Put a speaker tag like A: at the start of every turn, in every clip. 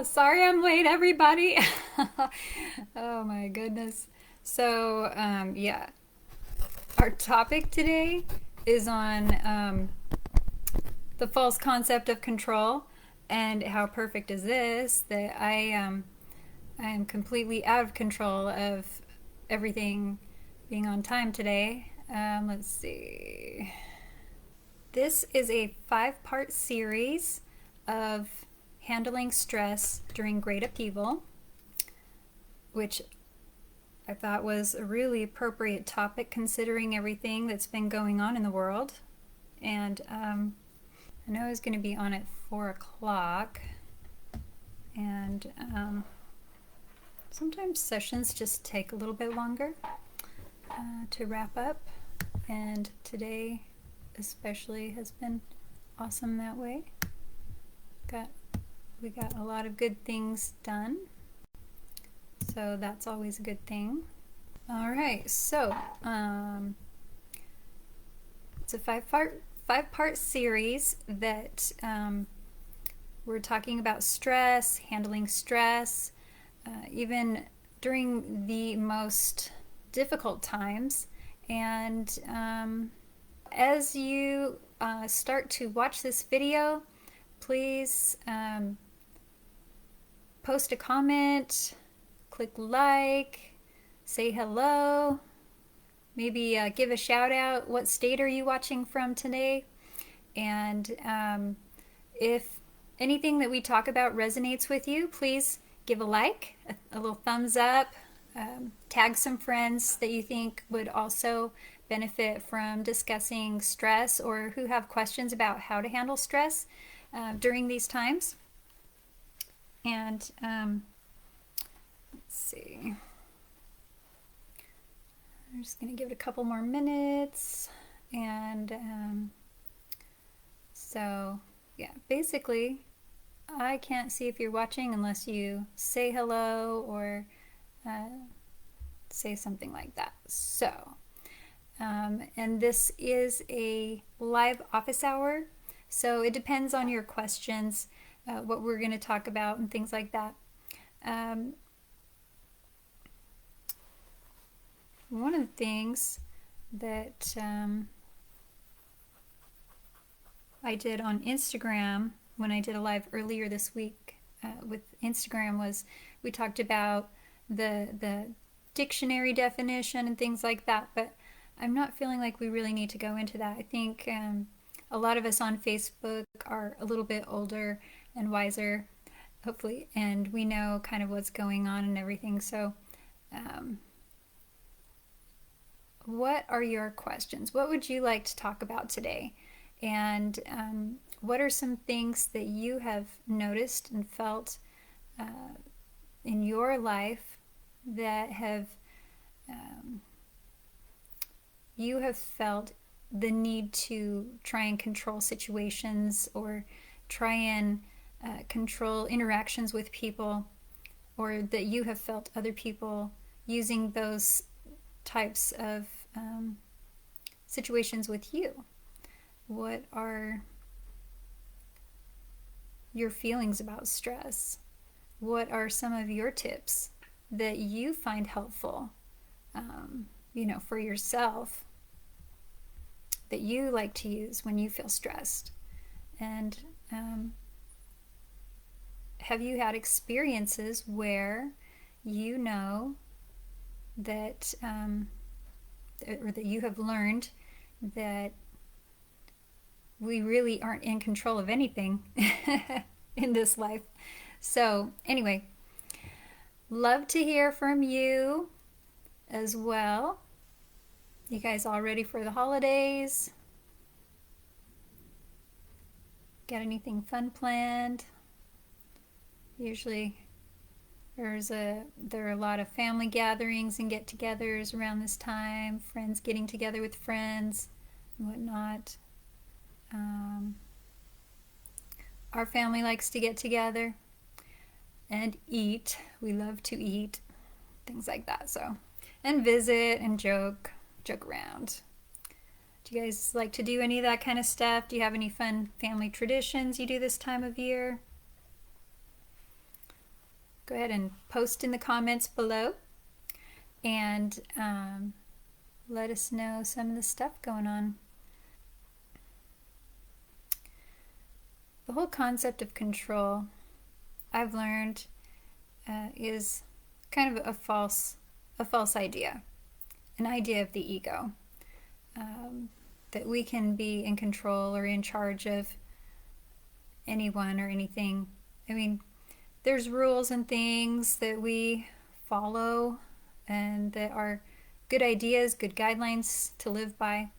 A: Sorry I'm late, everybody. Oh my goodness. Yeah, our topic today is on the false concept of control and how perfect is this that I am completely out of control of everything being on time today. Let's see. This is a five-part series of handling stress during great upheaval, which I thought was a really appropriate topic considering everything that's been going on in the world. And I know I was going to be on at 4 o'clock, and sometimes sessions just take a little bit longer to wrap up, and today especially has been awesome that way. We got a lot of good things done, so that's always a good thing. All right, so it's a five-part series that we're talking about stress, handling stress, even during the most difficult times. And as you start to watch this video, please post a comment, click like, say hello, maybe give a shout out. What state are you watching from today? And if anything that we talk about resonates with you, please give a like, a little thumbs up, tag some friends that you think would also benefit from discussing stress or who have questions about how to handle stress during these times. And let's see. I'm just going to give it a couple more minutes. And yeah, basically, I can't see if you're watching unless you say hello or say something like that. And this is a live office hour, so it depends on your questions, what we're going to talk about and things like that. One of the things that I did on Instagram when I did a live earlier this week with Instagram was we talked about the dictionary definition and things like that, but I'm not feeling like we really need to go into that. I think a lot of us on Facebook are a little bit older and wiser, hopefully, and we know kind of what's going on and everything. So what are your questions? What would you like to talk about today? And what are some things that you have noticed and felt in your life that you have felt the need to try and control situations or try and control interactions with people, or that you have felt other people using those types of situations with you? What are your feelings about stress? What are some of your tips that you find helpful, for yourself, that you like to use when you feel stressed? And have you had experiences where you know that, or that you have learned that we really aren't in control of anything in this life? So anyway, love to hear from you as well. You guys all ready for the holidays? Got anything fun planned? Usually there are a lot of family gatherings and get-togethers around this time, friends getting together with friends and whatnot. Our family likes to get together and eat. We love to eat, things like that. So, and visit and joke around. Do you guys like to do any of that kind of stuff? Do you have any fun family traditions you do this time of year? go ahead and post in the comments below and let us know some of the stuff going on. The whole concept of control, I've learned, is kind of a false idea, an idea of the ego, that we can be in control or in charge of anyone or anything. I mean, there's rules and things that we follow and that are good ideas, good guidelines to live by,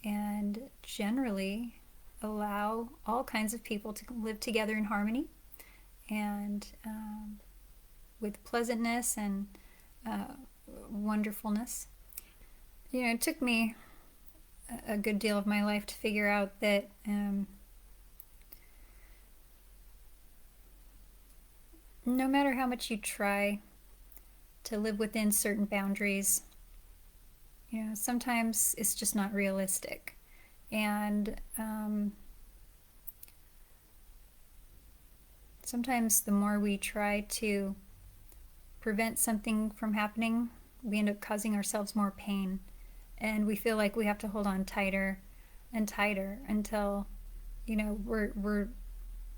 A: and generally allow all kinds of people to live together in harmony and with pleasantness and wonderfulness. It took me a good deal of my life to figure out that no matter how much you try to live within certain boundaries, sometimes it's just not realistic. And sometimes the more we try to prevent something from happening, we end up causing ourselves more pain. And we feel like we have to hold on tighter and tighter until, we're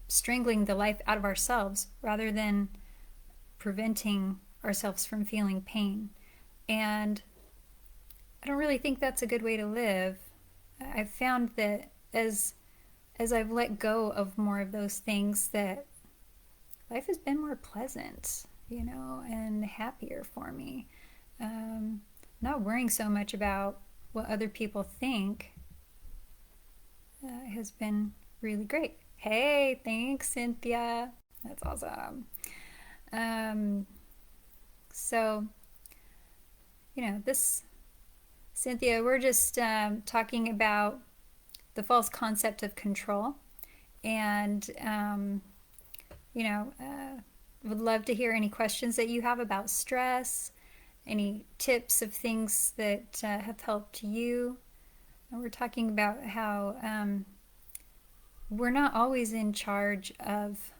A: strangling the life out of ourselves rather than preventing ourselves from feeling pain. And I don't really think that's a good way to live. I've found that as I've let go of more of those things, that life has been more pleasant, and happier for me. Not worrying so much about what other people think has been really great. Hey, thanks, Cynthia. That's awesome. So, this, Cynthia, we're just talking about the false concept of control. And, would love to hear any questions that you have about stress, any tips of things that have helped you. And we're talking about how we're not always in charge of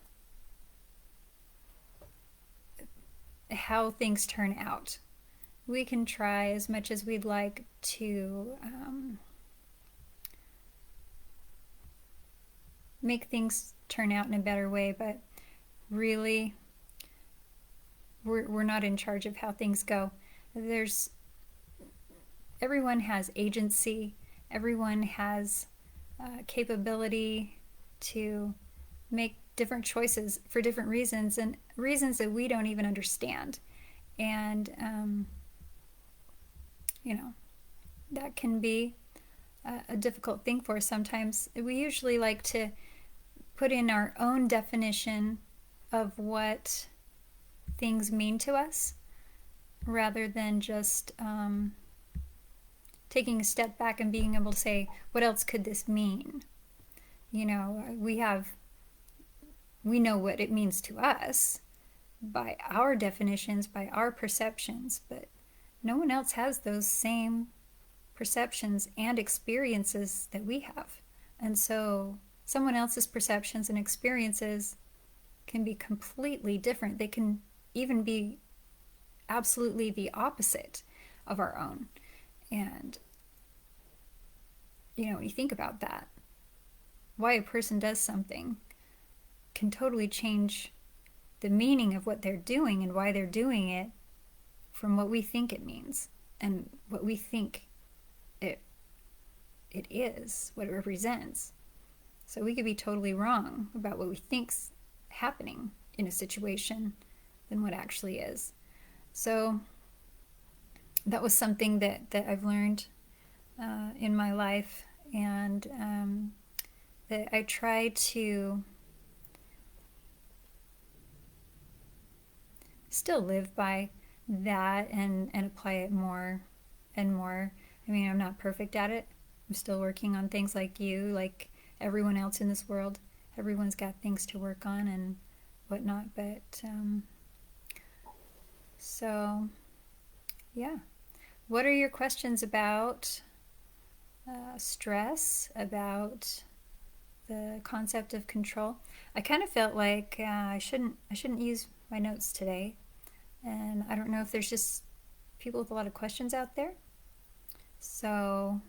A: how things turn out. We can try as much as we'd like to make things turn out in a better way, but really we're not in charge of how things go. Everyone has agency, everyone has capability to make different choices for different reasons, and reasons that we don't even understand. And that can be a difficult thing for us sometimes. We usually like to put in our own definition of what things mean to us rather than just taking a step back and being able to say, what else could this mean? We know what it means to us by our definitions, by our perceptions, but no one else has those same perceptions and experiences that we have. And so someone else's perceptions and experiences can be completely different. They can even be absolutely the opposite of our own. And when you think about that, why a person does something can totally change the meaning of what they're doing and why they're doing it from what we think it means and what we think it is, what it represents. So we could be totally wrong about what we think's happening in a situation than what actually is. So that was something that I've learned in my life, and that I try to still live by that and apply it more and more. I mean, I'm not perfect at it. I'm still working on things like you, like everyone else in this world. Everyone's got things to work on and whatnot, but so yeah. What are your questions about stress, about the concept of control? I kind of felt like I shouldn't use my notes today, and I don't know if there's just people with a lot of questions out there. So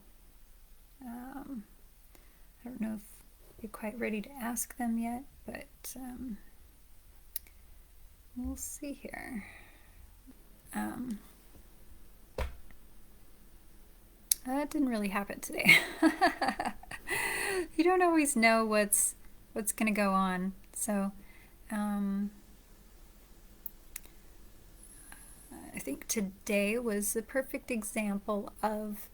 A: I don't know if you're quite ready to ask them yet, but we'll see here. That didn't really happen today. You don't always know what's going to go on. So I think today was the perfect example of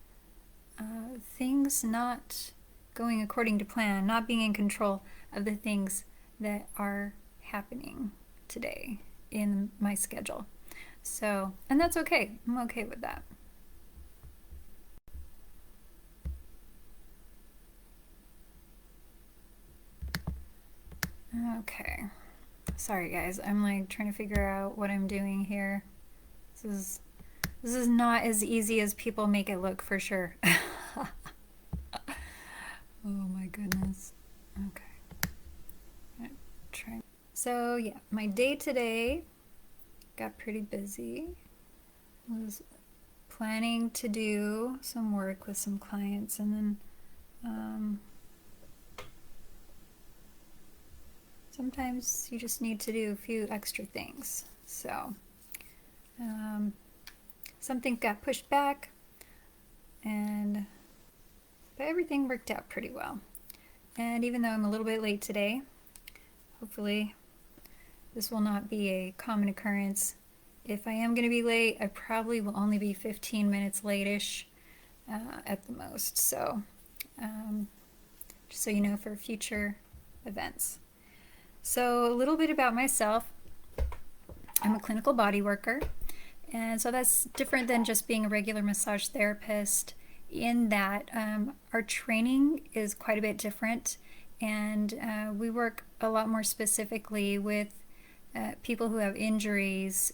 A: things not going according to plan, not being in control of the things that are happening today in my schedule. So, and that's okay. I'm okay with that. Okay. Sorry guys, I'm like trying to figure out what I'm doing here. This is not as easy as people make it look, for sure. Oh my goodness. Okay. Try. So yeah, my day today got pretty busy. Was planning to do some work with some clients, and then sometimes you just need to do a few extra things. So something got pushed back, but everything worked out pretty well. And even though I'm a little bit late today, hopefully this will not be a common occurrence. If I am going to be late, I probably will only be 15 minutes late-ish at the most. So just so you know for future events. So a little bit about myself. I'm a clinical body worker, and so that's different than just being a regular massage therapist in that our training is quite a bit different, and we work a lot more specifically with people who have injuries,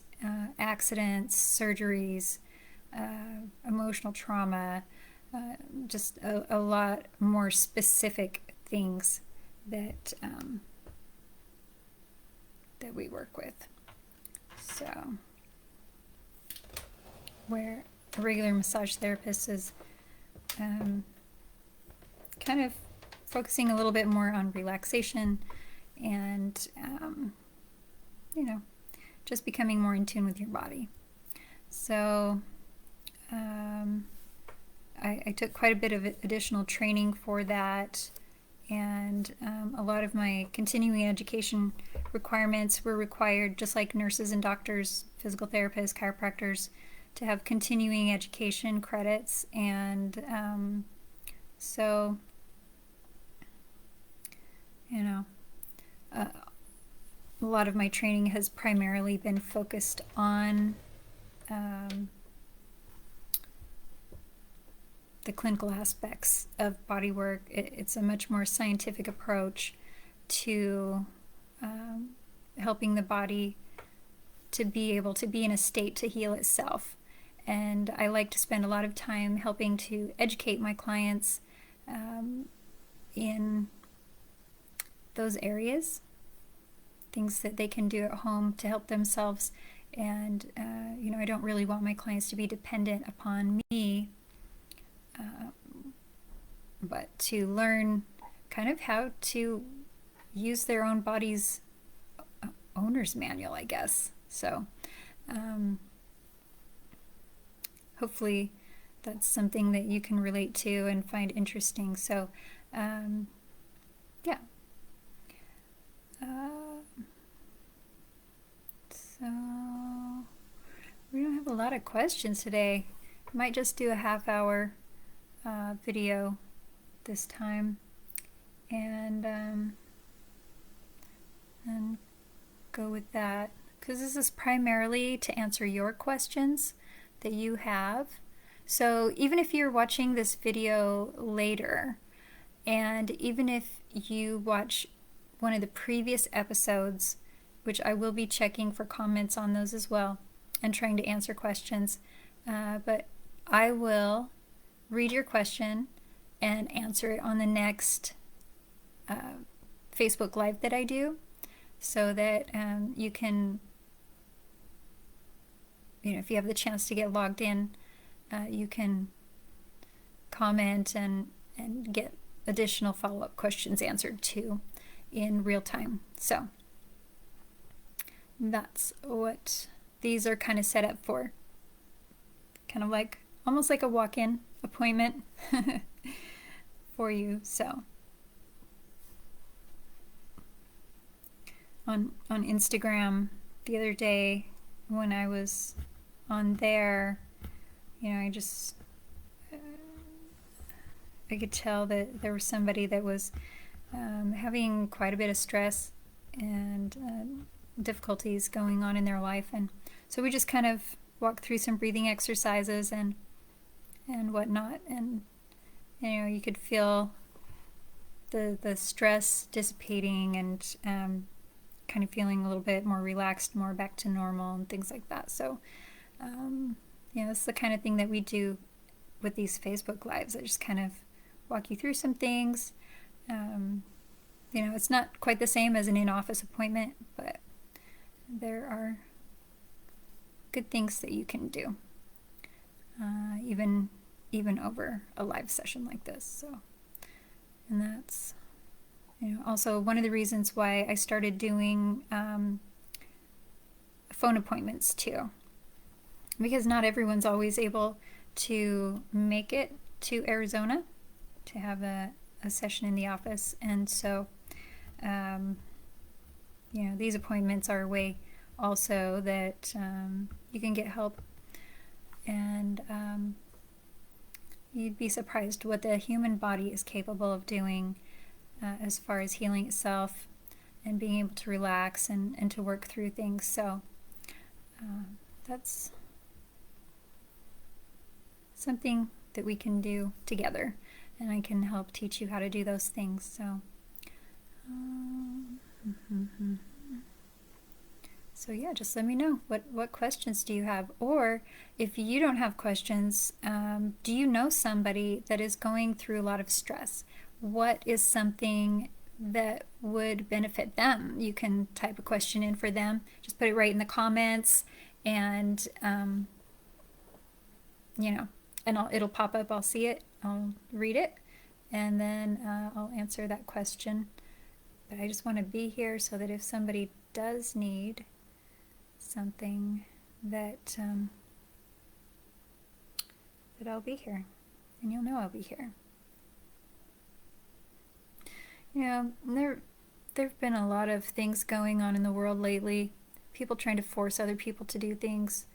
A: accidents, surgeries, emotional trauma, just a lot more specific things that that we work with. So, where a regular massage therapist is kind of focusing a little bit more on relaxation and, you know, just becoming more in tune with your body. So, I took quite a bit of additional training for that, and a lot of my continuing education requirements were required, just like nurses and doctors, physical therapists, chiropractors, to have continuing education credits. And so, you know, a lot of my training has primarily been focused on the clinical aspects of bodywork. It's a much more scientific approach to helping the body to be able to be in a state to heal itself. And I like to spend a lot of time helping to educate my clients in those areas, things that they can do at home to help themselves. And, you know, I don't really want my clients to be dependent upon me, but to learn kind of how to use their own body's owner's manual, I guess. So hopefully that's something that you can relate to and find interesting. So yeah. So we don't have a lot of questions today. I might just do a half-hour video this time, and go with that, because this is primarily to answer your questions that you have. So even if you're watching this video later, and even if you watch one of the previous episodes, which I will be checking for comments on those as well and trying to answer questions, but I will read your question and answer it on the next Facebook Live that I do, so that you can if you have the chance to get logged in, you can comment and get additional follow-up questions answered too in real time. So that's what these are kind of set up for. Kind of like almost like a walk-in appointment for you. So on Instagram the other day when I was on there, I could tell that there was somebody that was having quite a bit of stress and difficulties going on in their life, and so we just kind of walked through some breathing exercises and whatnot, and you could feel the stress dissipating and kind of feeling a little bit more relaxed, more back to normal and things like that. So it's the kind of thing that we do with these Facebook Lives. I just kind of walk you through some things. It's not quite the same as an in-office appointment, but there are good things that you can do, even over a live session like this. So, and that's also one of the reasons why I started doing phone appointments too, because not everyone's always able to make it to Arizona to have a session in the office, and so these appointments are a way also that you can get help, and you'd be surprised what the human body is capable of doing as far as healing itself and being able to relax and to work through things. So that's something that we can do together, and I can help teach you how to do those things. So so yeah, just let me know what questions do you have, or if you don't have questions, do you know somebody that is going through a lot of stress? What is something that would benefit them? You can type a question in for them, just put it right in the comments, and it'll pop up. I'll see it, I'll read it, and then I'll answer that question. But I just want to be here so that if somebody does need something, that I'll be here, and you'll know I'll be here. There've been a lot of things going on in the world lately. People trying to force other people to do things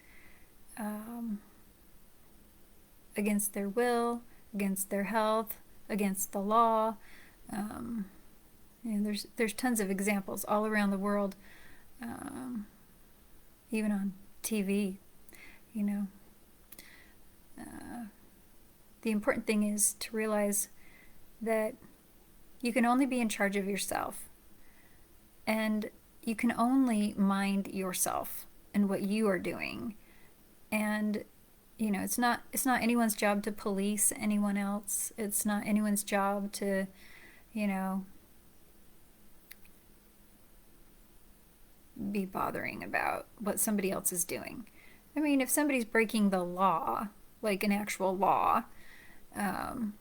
A: against their will, against their health, against the law. There's tons of examples all around the world, even on TV. The important thing is to realize that you can only be in charge of yourself, and you can only mind yourself and what you are doing. And it's not anyone's job to police anyone else. It's not anyone's job to be bothering about what somebody else is doing. I mean, if somebody's breaking the law, like an actual law,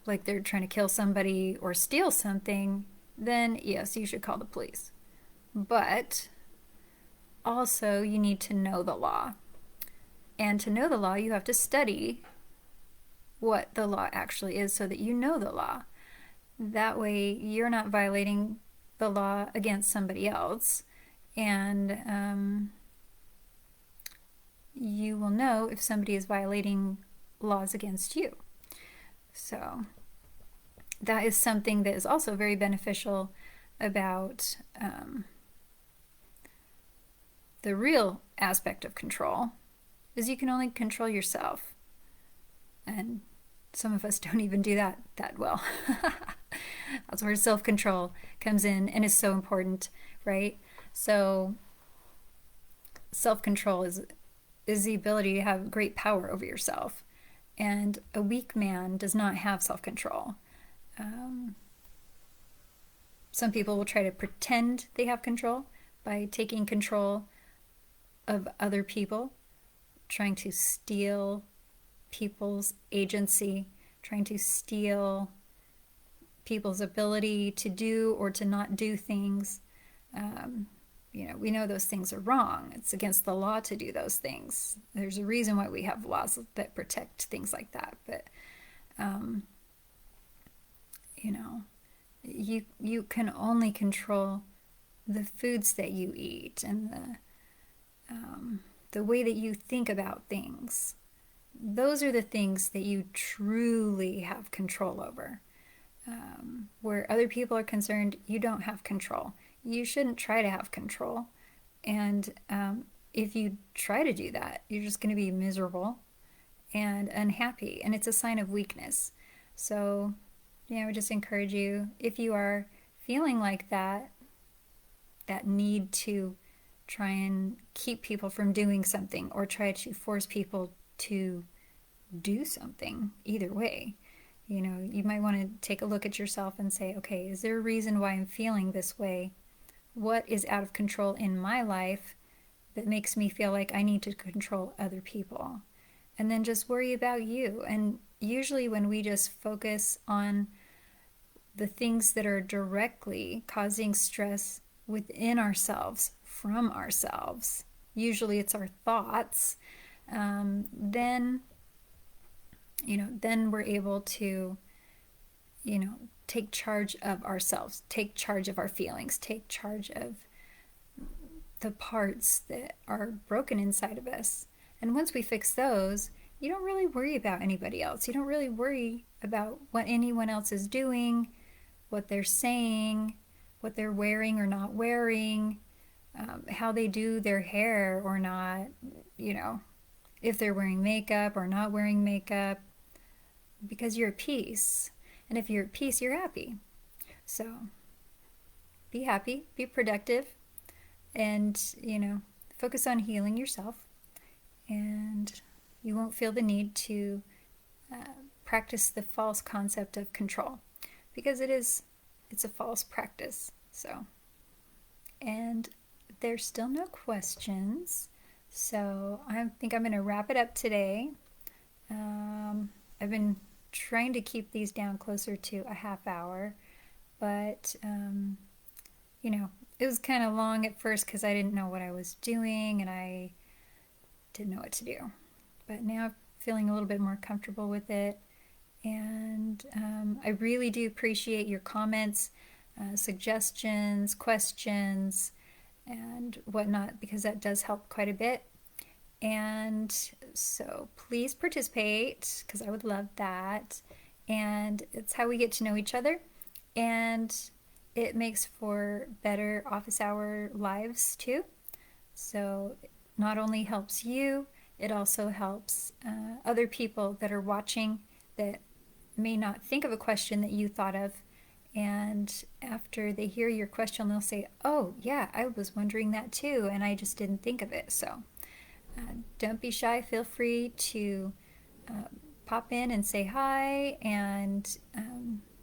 A: like they're trying to kill somebody or steal something, then yes, you should call the police. But also, you need to know the law. And to know the law, you have to study what the law actually is so that you know the law. That way, you're not violating the law against somebody else, and you will know if somebody is violating laws against you. So that is something that is also very beneficial about the real aspect of control, is you can only control yourself. And some of us don't even do that well. That's where self-control comes in and is so important, right? So self-control is the ability to have great power over yourself. And a weak man does not have self-control. Some people will try to pretend they have control by taking control of other people, trying to steal people's agency, trying to steal people's ability to do or to not do things. Um, we know those things are wrong. It's against the law to do those things. There's a reason why we have laws that protect things like that. But, um, you know, you can only control the foods that you eat and the way that you think about things. Those are the things that you truly have control over. Where other people are concerned, you don't have control. You shouldn't try to have control. And if you try to do that, you're just going to be miserable and unhappy. And it's a sign of weakness. So, I would just encourage you, if you are feeling like that need to try and keep people from doing something or try to force people to do something, either way, you might want to take a look at yourself and say, okay, is there a reason why I'm feeling this way? What is out of control in my life that makes me feel like I need to control other people? And then just worry about you. And usually when we just focus on the things that are directly causing stress within ourselves, from ourselves, usually it's our thoughts, then we're able to, take charge of ourselves, take charge of our feelings, take charge of the parts that are broken inside of us. And once we fix those, you don't really worry about anybody else. You don't really worry about what anyone else is doing, what they're saying, what they're wearing or not wearing, how they do their hair or not, if they're wearing makeup or not wearing makeup, because you're at peace. And if you're at peace, you're happy. So be happy, be productive, and, focus on healing yourself. And you won't feel the need to practice the false concept of control, because it's a false practice. So, and there's still no questions. So I think I'm going to wrap it up today. I've been trying to keep these down closer to a half hour, but it was kind of long at first because I didn't know what I was doing and I didn't know what to do. But now I'm feeling a little bit more comfortable with it, and I really do appreciate your comments, suggestions, questions, and whatnot, because that does help quite a bit. And so please participate, because I would love that. And it's how we get to know each other, and it makes for better office hour lives too. So it not only helps you, it also helps other people that are watching that may not think of a question that you thought of. And after they hear your question, they'll say, oh yeah, I was wondering that too, and I just didn't think of it. So don't be shy. Feel free to pop in and say hi, and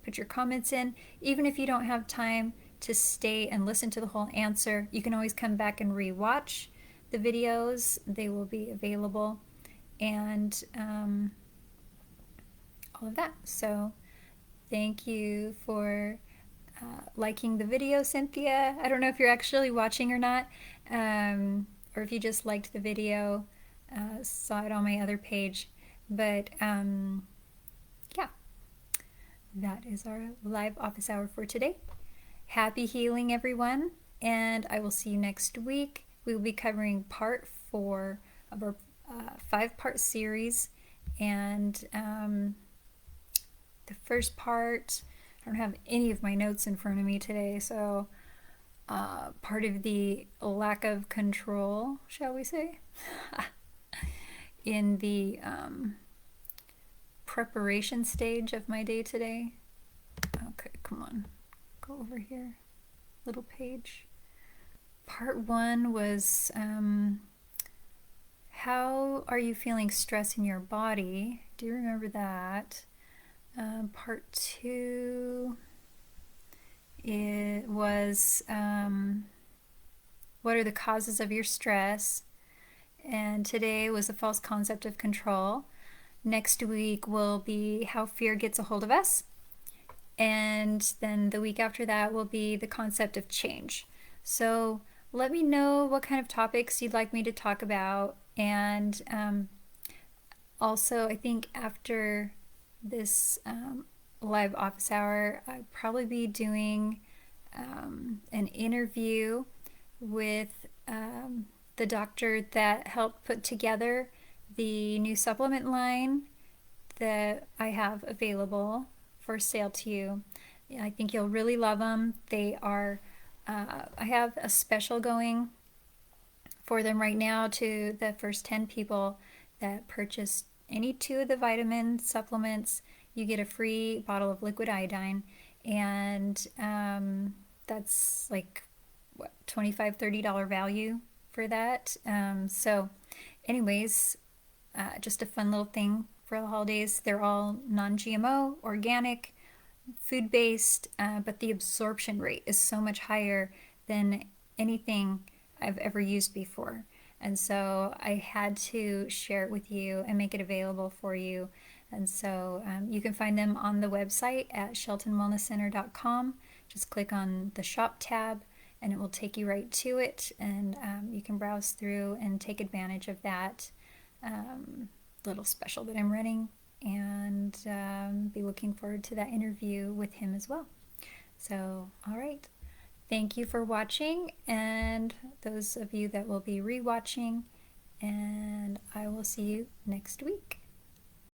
A: put your comments in. Even if you don't have time to stay and listen to the whole answer, you can always come back and re-watch the videos. They will be available, and all of that. So thank you for liking the video, Cynthia. I don't know if you're actually watching or not, or if you just liked the video, saw it on my other page. But yeah, that is our live office hour for today. Happy healing, everyone, and I will see you next week. We will be covering part 4 of our 5-part series, and the first part, I don't have any of my notes in front of me today, so part of the lack of control, shall we say, in the preparation stage of my day today. Okay, come on, go over here, little page. Part 1 was how are you feeling stress in your body? Do you remember that? Part 2, it was what are the causes of your stress? And today was a false concept of control. Next week will be how fear gets a hold of us. And then the week after that will be the concept of change. So let me know what kind of topics you'd like me to talk about. And also, I think after this live office hour, I'd probably be doing an interview with the doctor that helped put together the new supplement line that I have available for sale to you. I think you'll really love them. They are, I have a special going for them right now to the first 10 people that purchase any two of the vitamin supplements. You get a free bottle of liquid iodine, and that's like what, $25-$30 value for that. So, anyways, just a fun little thing for the holidays. They're all non-GMO, organic, food-based, but the absorption rate is so much higher than anything I've ever used before. And so I had to share it with you and make it available for you. And so you can find them on the website at sheltonwellnesscenter.com. Just click on the shop tab and it will take you right to it. And you can browse through and take advantage of that little special that I'm running, and be looking forward to that interview with him as well. So, all right. Thank you for watching, and those of you that will be rewatching, and I will see you next week.